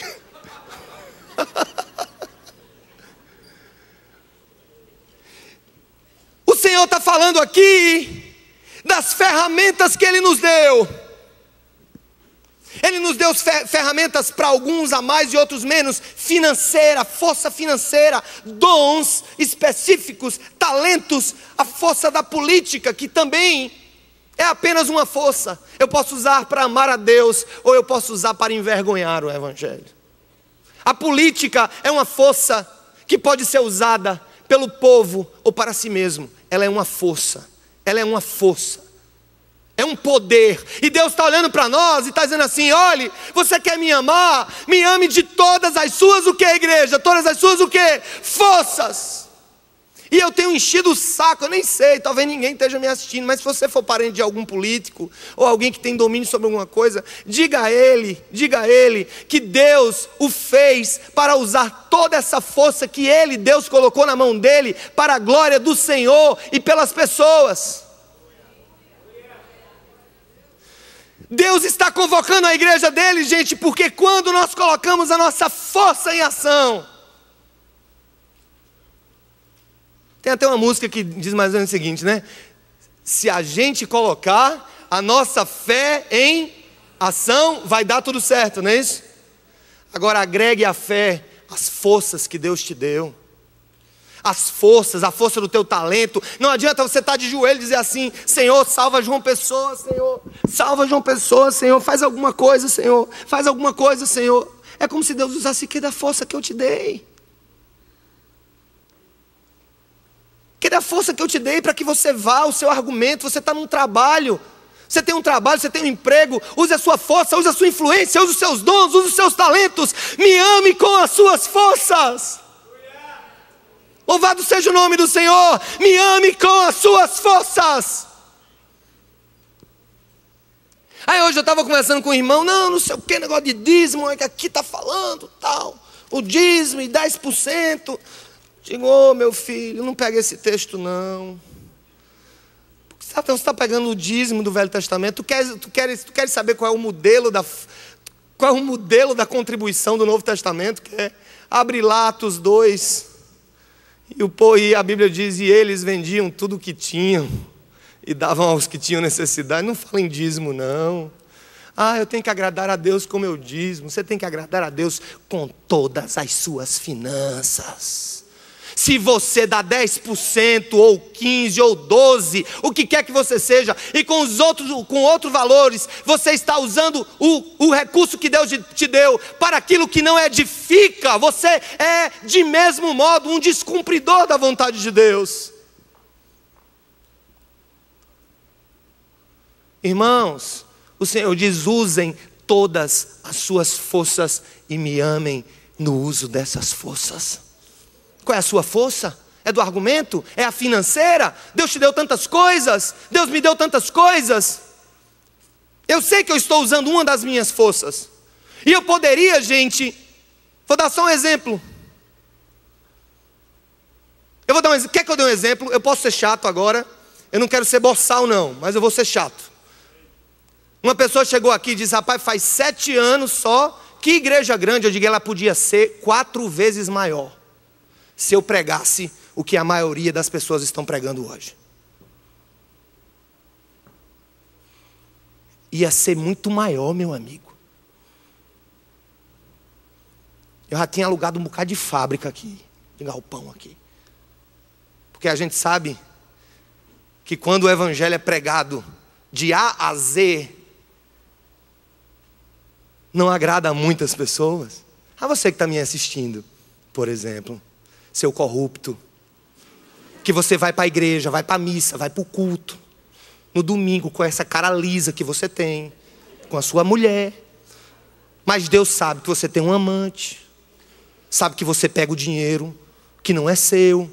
O Senhor está falando aqui das ferramentas que Ele nos deu. Ele nos deu ferramentas para alguns a mais e outros menos, financeira, força financeira, dons específicos, talentos, a força da política, que também é apenas uma força. Eu posso usar para amar a Deus, ou eu posso usar para envergonhar o Evangelho. A política é uma força que pode ser usada pelo povo ou para si mesmo. Ela é uma força, ela é uma força. É um poder, e Deus está olhando para nós e está dizendo assim: olhe, você quer me amar? Me ame de todas as suas, o que, igreja? Todas as suas, o que? Forças. E eu tenho enchido o saco, eu nem sei, talvez ninguém esteja me assistindo, mas se você for parente de algum político, ou alguém que tem domínio sobre alguma coisa, diga a ele que Deus o fez para usar toda essa força que Deus colocou na mão dele, para a glória do Senhor e pelas pessoas. Deus está convocando a igreja dele, gente, porque quando nós colocamos a nossa força em ação. Tem até uma música que diz mais ou menos o seguinte, né? Se a gente colocar a nossa fé em ação, vai dar tudo certo, não é isso? Agora agregue à fé as forças que Deus te deu. As forças, a força do teu talento. Não adianta você estar de joelho e dizer assim: Senhor, salva João Pessoa, Senhor. Salva João Pessoa, Senhor. Faz alguma coisa, Senhor. Faz alguma coisa, Senhor. É como se Deus usasse que da força que eu te dei. Que da força que eu te dei para que você vá, o seu argumento. Você está num trabalho. Você tem um trabalho, você tem um emprego. Use a sua força, use a sua influência, use os seus dons, use os seus talentos. Me ame com as suas forças. Louvado seja o nome do Senhor. Me ame com as suas forças. Aí hoje eu estava conversando com o irmão. Não sei o que, negócio de dízimo, é que aqui está falando, tal. O dízimo e 10%. Digo, meu filho, não pega esse texto não. Você está pegando o dízimo do Velho Testamento. Tu queres saber qual é o modelo da contribuição do Novo Testamento? Que é, abre lá Atos 2. E a Bíblia diz: e eles vendiam tudo o que tinham e davam aos que tinham necessidade. Não fala em dízimo não. Eu tenho que agradar a Deus com o meu dízimo. Você tem que agradar a Deus com todas as suas finanças. Se você dá 10% ou 15% ou 12%, o que quer que você seja, e com outros valores, você está usando o recurso que Deus te deu para aquilo que não edifica. Você é de mesmo modo um descumpridor da vontade de Deus. Irmãos, o Senhor diz: usem todas as suas forças e me amem no uso dessas forças. Qual é a sua força? É do argumento? É a financeira? Deus te deu tantas coisas. Deus me deu tantas coisas. Eu sei que eu estou usando uma das minhas forças. E eu poderia, gente, vou dar só um exemplo. Eu vou dar um exemplo. Quer que eu dê um exemplo? Eu posso ser chato agora. Eu não quero ser boçal não, mas eu vou ser chato. Uma pessoa chegou aqui e disse: rapaz, faz 7 anos só. Que igreja grande. Eu digo, ela podia ser 4 vezes maior se eu pregasse o que a maioria das pessoas estão pregando hoje. Ia ser muito maior, meu amigo. Eu já tinha alugado um bocado de fábrica aqui, de galpão aqui. Porque a gente sabe que quando o evangelho é pregado de A a Z, não agrada a muitas pessoas. A você que está me assistindo, por exemplo, seu corrupto, que você vai para a igreja, vai para a missa, vai para o culto, no domingo, com essa cara lisa que você tem, com a sua mulher, mas Deus sabe que você tem um amante, sabe que você pega o dinheiro que não é seu.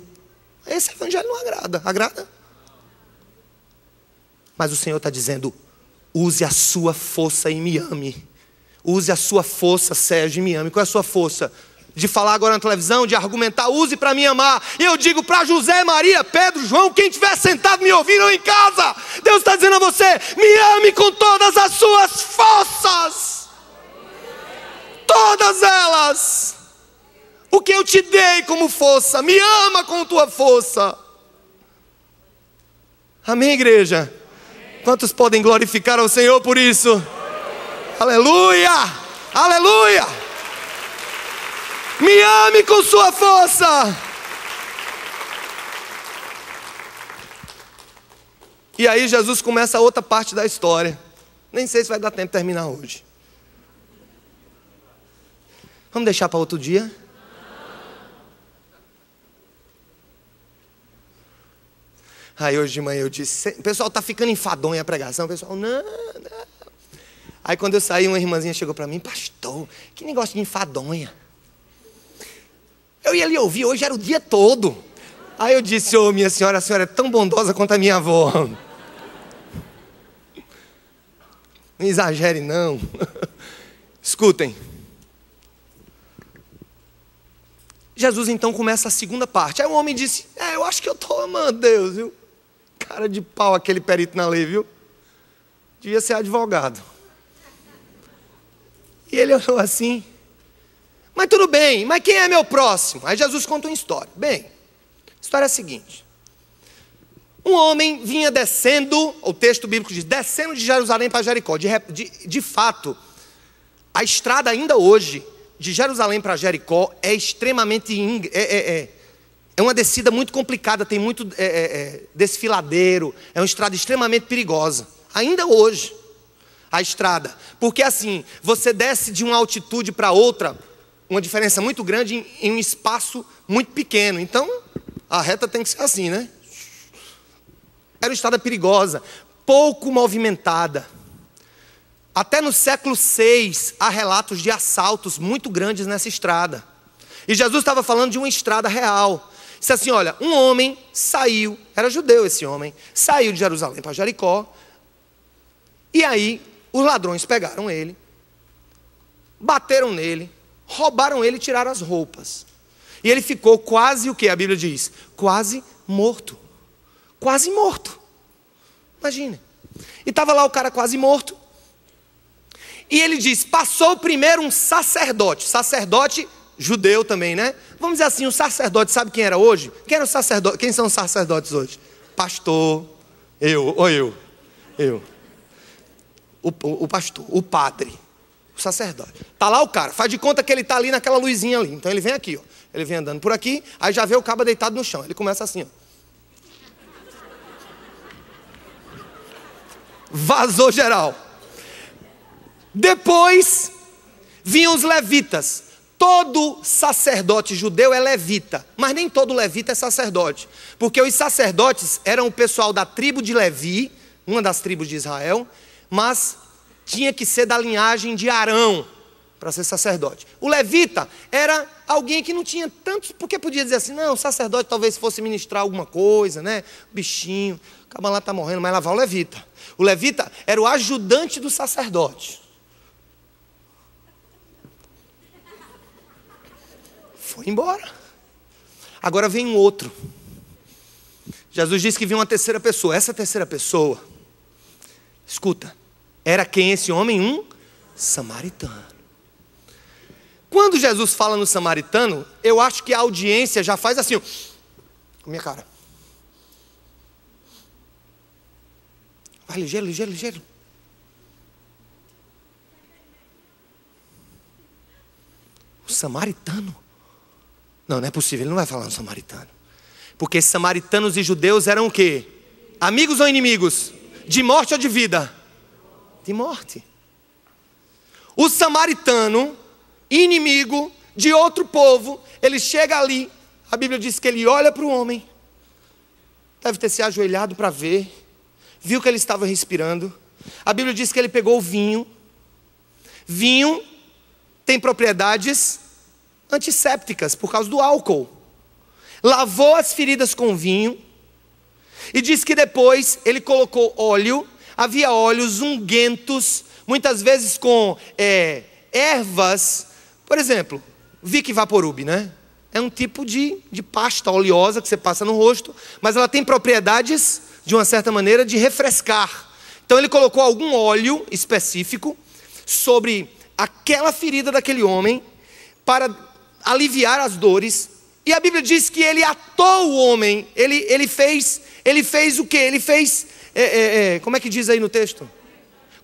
Esse evangelho não agrada. Agrada? Mas o Senhor está dizendo: use a sua força e me ame. Use a sua força, Sérgio, e me ame. Qual é a sua força? De falar agora na televisão, de argumentar. Use para me amar. E eu digo para José, Maria, Pedro, João, quem estiver sentado me ouvindo ou em casa, Deus está dizendo a você: me ame com todas as suas forças. Todas elas. O que eu te dei como força, me ama com tua força. Amém, igreja? Quantos podem glorificar ao Senhor por isso? Aleluia! Aleluia! Me ame com sua força! E aí Jesus começa a outra parte da história. Nem sei se vai dar tempo de terminar hoje. Vamos deixar para outro dia? Aí hoje de manhã eu disse, o pessoal está ficando enfadonha a pregação. O pessoal, não. Aí quando eu saí, uma irmãzinha chegou para mim, pastor, que negócio de enfadonha. Eu ia lhe ouvir, hoje era o dia todo. Aí eu disse, ô minha senhora, a senhora é tão bondosa quanto a minha avó. Não exagere não. Escutem. Jesus então começa a segunda parte. Aí o homem disse, eu acho que eu estou amando Deus, viu? Cara de pau aquele perito na lei, viu? Devia ser advogado. E ele olhou assim, mas tudo bem, mas quem é meu próximo? Aí Jesus conta uma história. Bem, a história é a seguinte. Um homem vinha descendo, o texto bíblico diz, descendo de Jerusalém para Jericó. De fato, a estrada ainda hoje, de Jerusalém para Jericó, é extremamente... É uma descida muito complicada, tem muito desfiladeiro, é uma estrada extremamente perigosa. Ainda hoje, a estrada. Porque assim, você desce de uma altitude para outra, uma diferença muito grande em um espaço muito pequeno. Então, a reta tem que ser assim, né? Era uma estrada perigosa, pouco movimentada. Até no século VI, há relatos de assaltos muito grandes nessa estrada. E Jesus estava falando de uma estrada real. Disse assim, olha, um homem saiu, era judeu esse homem, saiu de Jerusalém para Jericó, e aí os ladrões pegaram ele, bateram nele, roubaram ele e tiraram as roupas. E ele ficou quase o que a Bíblia diz? Quase morto. Quase morto. Imagina. E estava lá o cara quase morto. E ele diz, passou primeiro um sacerdote judeu também, né? Vamos dizer assim, o sacerdote, sabe quem era hoje? Quem era o sacerdote? Quem são os sacerdotes hoje? Pastor, eu. O pastor, o padre, o sacerdote. Tá lá o cara, faz de conta que ele tá ali naquela luzinha ali. Então ele vem aqui, ó. Ele vem andando por aqui, aí já vê o cabo deitado no chão. Ele começa assim, ó. Vazou geral. Depois vinham os levitas. Todo sacerdote judeu é levita, mas nem todo levita é sacerdote. Porque os sacerdotes eram o pessoal da tribo de Levi, uma das tribos de Israel, mas tinha que ser da linhagem de Arão para ser sacerdote. O levita era alguém que não tinha tantos, porque podia dizer assim, não, o sacerdote talvez fosse ministrar alguma coisa, né? Bichinho, o cara lá está morrendo, mas lá vai o levita. O levita era o ajudante do sacerdote. Foi embora. Agora vem um outro. Jesus disse que vinha uma terceira pessoa. Essa terceira pessoa, escuta, era quem esse homem? Um samaritano. Quando Jesus fala no samaritano, eu acho que a audiência já faz assim, ó, com a minha cara. Vai ligeiro, ligeiro, ligeiro. O samaritano? Não, não é possível, ele não vai falar no samaritano. Porque samaritanos e judeus eram o quê? Amigos ou inimigos? De morte ou de vida? De morte. O samaritano, inimigo de outro povo, ele chega ali, a Bíblia diz que ele olha para o homem, deve ter se ajoelhado para ver, viu que ele estava respirando. A Bíblia diz que ele pegou o vinho. Vinho tem propriedades antissépticas por causa do álcool. Lavou as feridas com vinho e diz que depois ele colocou óleo. Havia óleos unguentos, muitas vezes com ervas. Por exemplo, Vic Vaporub, né? É um tipo de pasta oleosa que você passa no rosto, mas ela tem propriedades, de uma certa maneira, de refrescar. Então ele colocou algum óleo específico sobre aquela ferida daquele homem para aliviar as dores. E a Bíblia diz que ele atou o homem. Ele fez o quê? Ele fez, como é que diz aí no texto?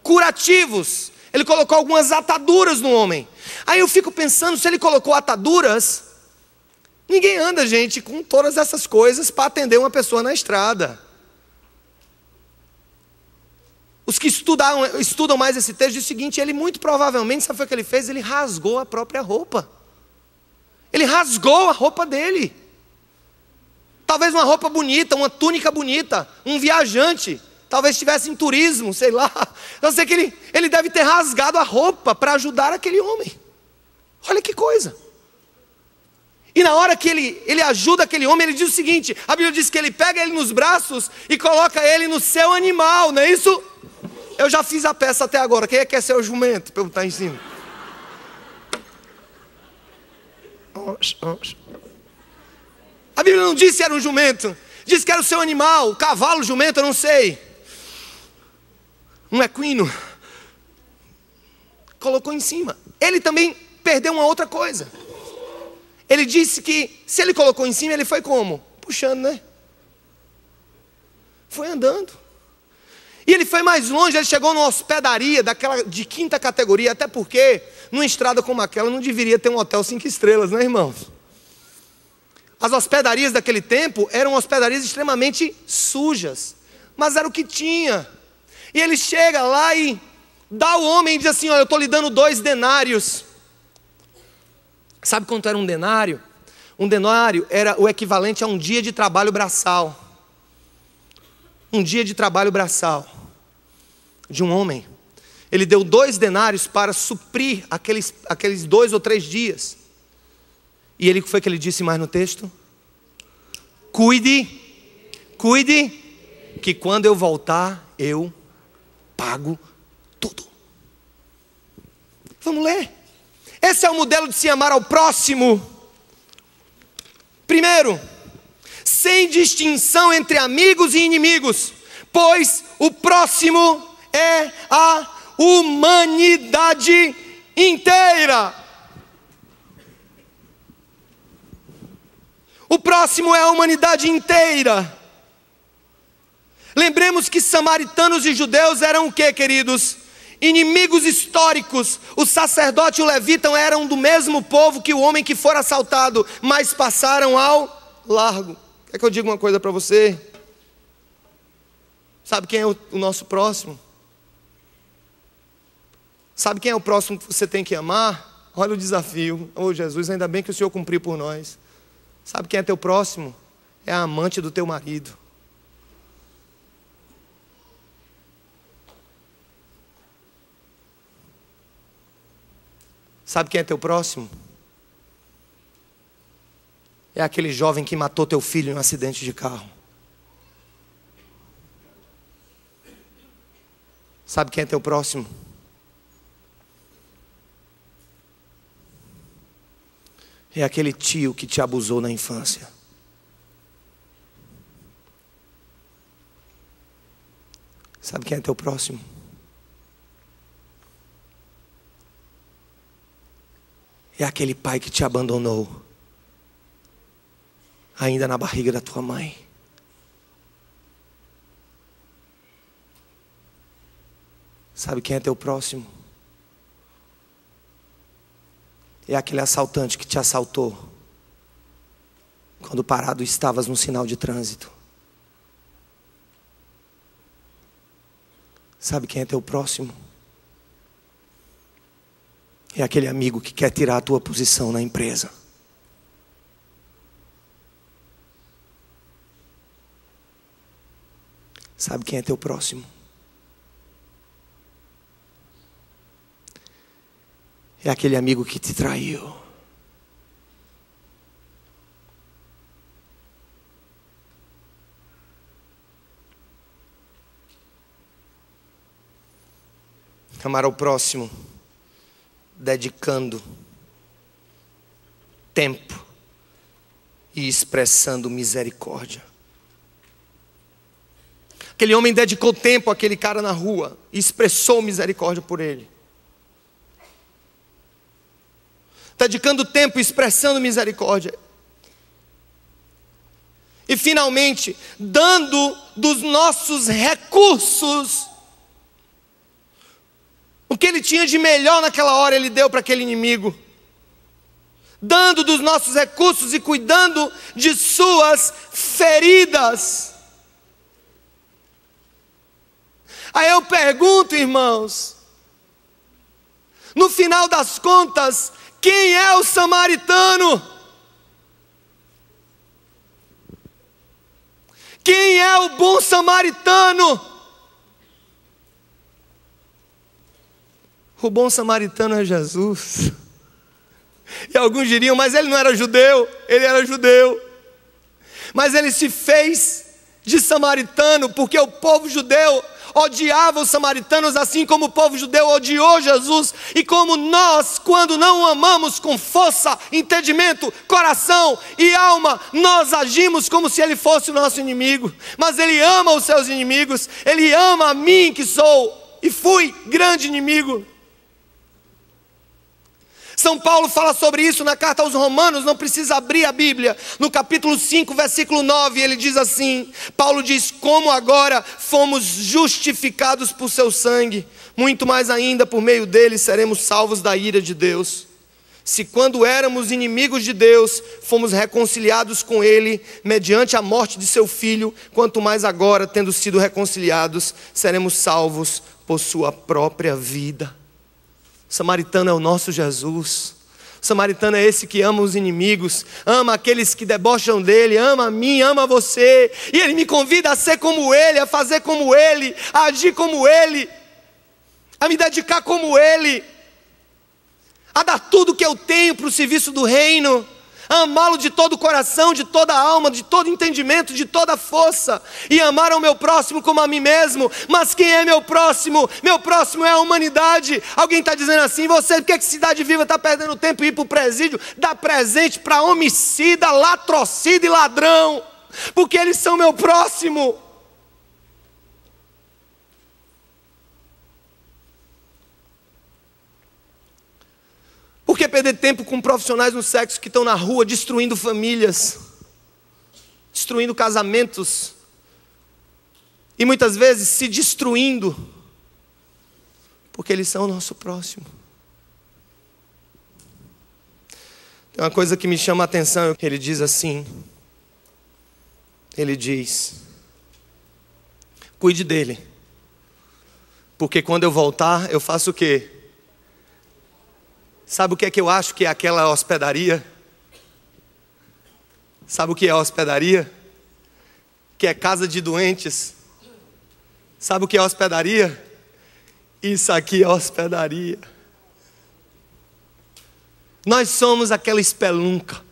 Curativos. Ele colocou algumas ataduras no homem. Aí eu fico pensando, se ele colocou ataduras, ninguém anda, gente, com todas essas coisas para atender uma pessoa na estrada. Os que estudam mais esse texto dizem o seguinte: ele muito provavelmente, sabe o que ele fez? Ele rasgou a própria roupa. Ele rasgou a roupa dele. Talvez uma roupa bonita, uma túnica bonita, um viajante. Talvez estivesse em turismo, sei lá. Eu sei que ele deve ter rasgado a roupa para ajudar aquele homem. Olha que coisa. E na hora que ele ajuda aquele homem, ele diz o seguinte: a Bíblia diz que ele pega ele nos braços e coloca ele no seu animal, não é isso? Eu já fiz a peça até agora. Quem é que quer ser o jumento para eu estar em cima? A Bíblia não disse que era um jumento. Disse que era o seu animal, cavalo, jumento, eu não sei. Um equino. Colocou em cima. Ele também perdeu uma outra coisa. Ele disse que se ele colocou em cima, ele foi como? Puxando, né? Foi andando. E ele foi mais longe, ele chegou numa hospedaria daquela de quinta categoria, até porque numa estrada como aquela não deveria ter um hotel 5 estrelas, né, irmãos? As hospedarias daquele tempo eram hospedarias extremamente sujas, mas era o que tinha. E ele chega lá e dá ao homem e diz assim: olha, eu estou lhe dando 2 denários. Sabe quanto era um denário? Um denário era o equivalente a um dia de trabalho braçal. Um dia de trabalho braçal de um homem. Ele deu 2 denários para suprir aqueles 2 ou 3 dias. E ele, o que foi que ele disse mais no texto? Cuide, que quando eu voltar, eu pago tudo. Vamos ler. Esse é o modelo de se amar ao próximo. Primeiro, sem distinção entre amigos e inimigos, pois o próximo é a humanidade inteira. O próximo é a humanidade inteira. Lembremos que samaritanos e judeus eram o que, queridos? Inimigos históricos. O sacerdote e o levita eram do mesmo povo que o homem que for assaltado, mas passaram ao largo. Quer que eu diga uma coisa para você? Sabe quem é o nosso próximo? Sabe quem é o próximo que você tem que amar? Olha o desafio. Oh Jesus, ainda bem que o Senhor cumpriu por nós. Sabe quem é teu próximo? É a amante do teu marido. Sabe quem é teu próximo? É aquele jovem que matou teu filho em um acidente de carro. Sabe quem é teu próximo? É aquele tio que te abusou na infância. Sabe quem é teu próximo? É aquele pai que te abandonou, ainda na barriga da tua mãe. Sabe quem é teu próximo? É aquele assaltante que te assaltou quando parado estavas no sinal de trânsito. Sabe quem é teu próximo? É aquele amigo que quer tirar a tua posição na empresa. Sabe quem é teu próximo? É aquele amigo que te traiu. Amar ao próximo, dedicando tempo e expressando misericórdia. Aquele homem dedicou tempo àquele cara na rua e expressou misericórdia por ele. Dedicando tempo e expressando misericórdia. E finalmente, dando dos nossos recursos. O que ele tinha de melhor naquela hora ele deu para aquele inimigo, dando dos nossos recursos e cuidando de suas feridas. Aí eu pergunto, irmãos, no final das contas, quem é o samaritano? Quem é o bom samaritano? O bom samaritano é Jesus. E alguns diriam, mas ele não era judeu. Ele era judeu. Mas ele se fez de samaritano, porque o povo judeu odiava os samaritanos, assim como o povo judeu odiou Jesus. E como nós, quando não o amamos com força, entendimento, coração e alma, nós agimos como se ele fosse o nosso inimigo. Mas ele ama os seus inimigos. Ele ama a mim, que sou e fui grande inimigo. São Paulo fala sobre isso na carta aos Romanos, não precisa abrir a Bíblia. No capítulo 5, versículo 9, ele diz assim, Paulo diz, como agora fomos justificados por seu sangue, muito mais ainda por meio dele seremos salvos da ira de Deus. Se quando éramos inimigos de Deus, fomos reconciliados com ele, mediante a morte de seu filho, quanto mais agora, tendo sido reconciliados, seremos salvos por sua própria vida. O samaritano é o nosso Jesus. O samaritano é esse que ama os inimigos, ama aqueles que debocham dele, ama a mim, ama você. E ele me convida a ser como ele, a fazer como ele, a agir como ele, a me dedicar como ele, a dar tudo que eu tenho para o serviço do reino, a amá-lo de todo o coração, de toda a alma, de todo entendimento, de toda a força, e amar ao meu próximo como a mim mesmo. Mas quem é meu próximo? Meu próximo é a humanidade. Alguém está dizendo assim, você, por que Cidade Viva está perdendo tempo em ir para o presídio, dar presente para homicida, latrocida e ladrão? Porque eles são meu próximo. Por que perder tempo com profissionais no sexo que estão na rua destruindo famílias, destruindo casamentos, e muitas vezes se destruindo, porque eles são o nosso próximo? Tem uma coisa que me chama a atenção, ele diz assim, ele diz, cuide dele, porque quando eu voltar, eu faço o quê? Sabe o que é que eu acho que é aquela hospedaria? Sabe o que é hospedaria? Que é casa de doentes. Sabe o que é hospedaria? Isso aqui é hospedaria. Nós somos aquela espelunca.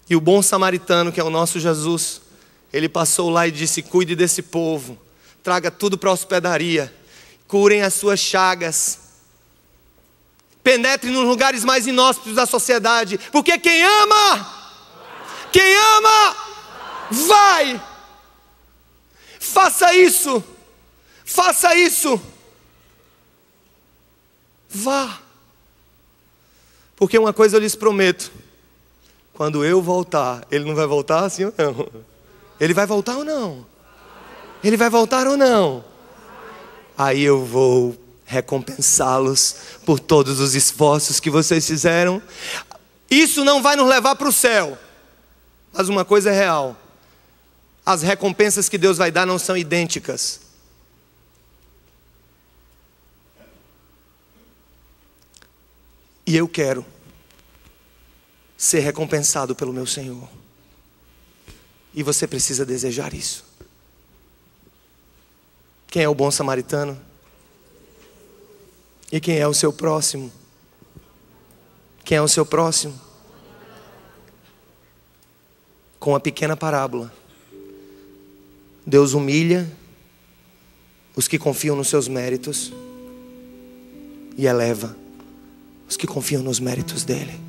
E o bom samaritano, que é o nosso Jesus, ele passou lá e disse, cuide desse povo, traga tudo para a hospedaria, curem as suas chagas, penetre nos lugares mais inóspitos da sociedade, porque quem ama, vai. Faça isso, vá. Porque uma coisa eu lhes prometo, quando eu voltar, ele não vai voltar assim ou não? Ele vai voltar ou não? Ele vai voltar ou não? Aí eu vou recompensá-los por todos os esforços que vocês fizeram. Isso não vai nos levar para o céu, mas uma coisa é real, as recompensas que Deus vai dar não são idênticas. E eu quero ser recompensado pelo meu Senhor, e você precisa desejar isso. Quem é o bom samaritano? E quem é o seu próximo? Quem é o seu próximo? Com uma pequena parábola, Deus humilha os que confiam nos seus méritos e eleva os que confiam nos méritos dele.